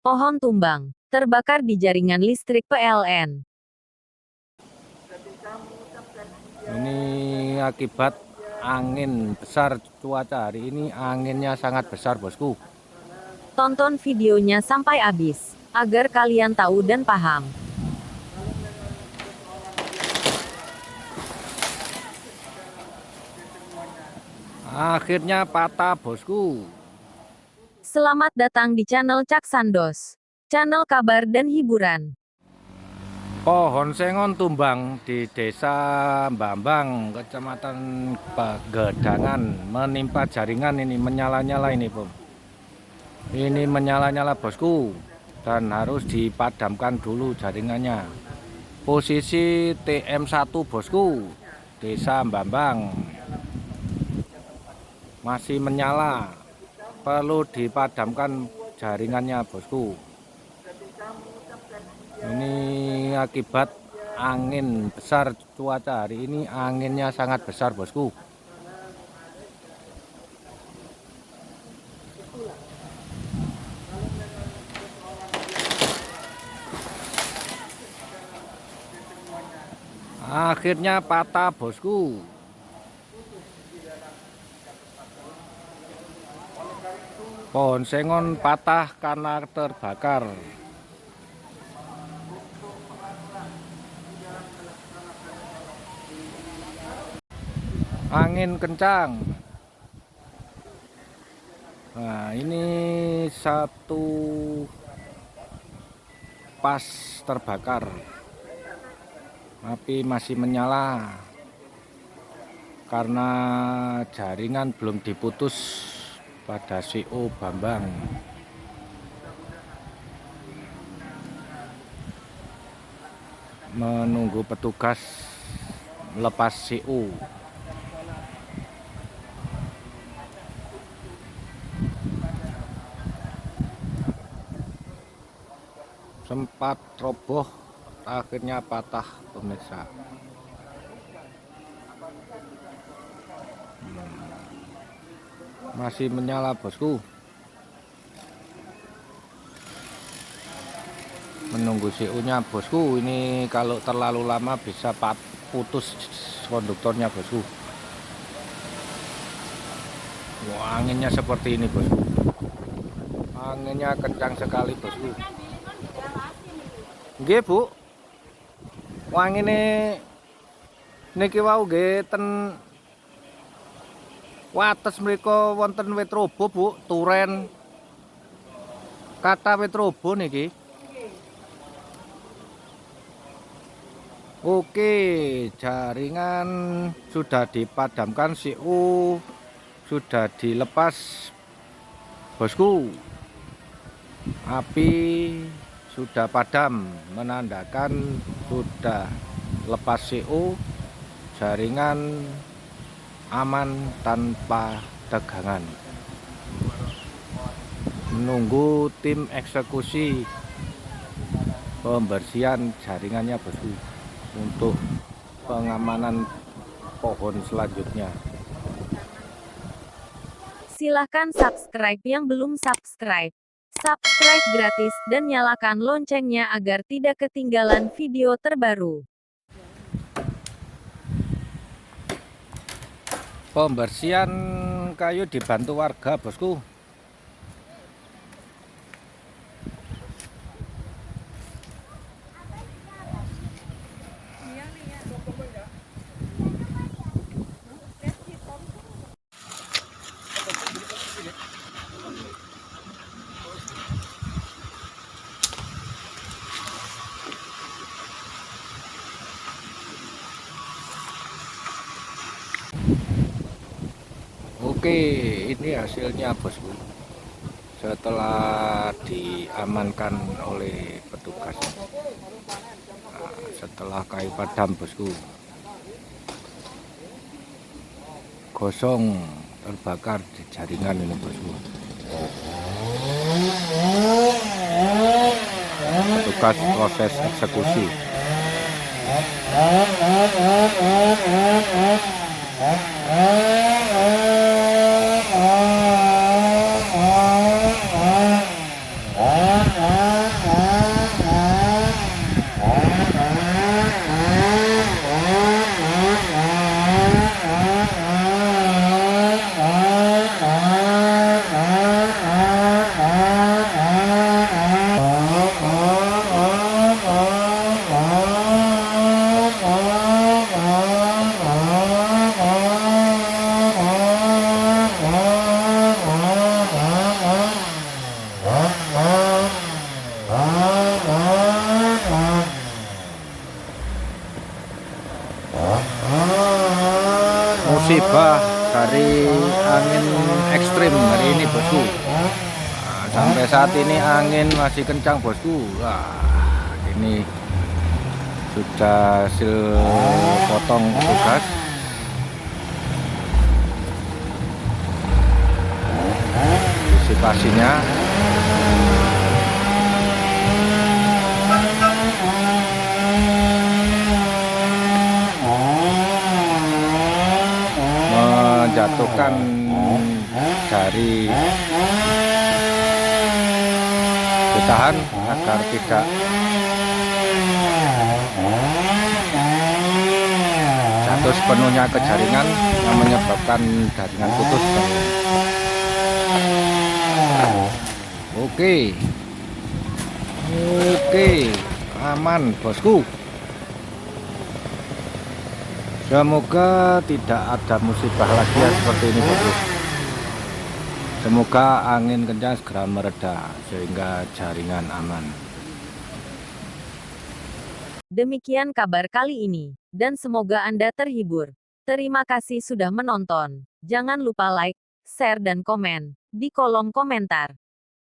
Pohon tumbang, terbakar di jaringan listrik PLN. Ini akibat angin besar, cuaca hari ini anginnya sangat besar, bosku. Tonton videonya sampai habis, agar kalian tahu dan paham. Akhirnya patah, bosku. Selamat datang di channel Cak Sandos, channel kabar dan hiburan. Pohon sengon tumbang di Desa Bambang, Kecamatan Gedangan, menimpa jaringan ini, menyala-nyala ini, Bom. Ini menyala-nyala, bosku, dan harus dipadamkan dulu jaringannya. Posisi TM1, bosku, Desa Bambang, masih menyala, perlu dipadamkan jaringannya, bosku. Ini akibat angin besar, cuaca hari ini anginnya sangat besar, bosku. Akhirnya patah, bosku. Pohon sengon patah karena terbakar. Angin kencang. Nah, ini satu pas terbakar. Api masih menyala karena jaringan belum diputus pada CO Bambang. Menunggu petugas lepas CO. Sempat roboh, akhirnya patah, pemirsa. Masih menyala, bosku. Menunggu CO-nya, bosku. Ini kalau terlalu lama bisa putus konduktornya, bosku. Wah, anginnya seperti ini, bosku. Anginnya kencang sekali, bosku. Nggih, Bu. Wangine niki wau nggih ten wates mriku wonten wit robo, Bu, turen. Kata wit robo niki. Oke, jaringan sudah dipadamkan, CO sudah dilepas, bosku. Api sudah padam, menandakan sudah lepas CO, jaringan aman tanpa tegangan. Menunggu tim eksekusi pembersihan jaringannya, bosku, untuk pengamanan pohon selanjutnya. Silahkan subscribe yang belum subscribe. Subscribe gratis dan nyalakan loncengnya agar tidak ketinggalan video terbaru. Pembersihan kayu dibantu warga, bosku. Oke, ini hasilnya, bosku, setelah diamankan oleh petugas. Nah, setelah kayu padam, bosku, gosong terbakar di jaringan ini, bosku. Petugas proses eksekusi. musibah dari angin ekstrim hari ini bosku. Nah, sampai saat ini angin masih kencang bosku. Wah, ini sudah hasil potong petugas. Antisipasinya menjatuhkan dari ditahan agar tidak jatuh sepenuhnya ke jaringan yang menyebabkan jaringan putus. Oke, aman bosku. Semoga tidak ada musibah lagi ya seperti ini bosku. Semoga angin kencang segera mereda sehingga jaringan aman. Demikian kabar kali ini, dan semoga Anda terhibur. Terima kasih sudah menonton. Jangan lupa like, share dan komen di kolom komentar.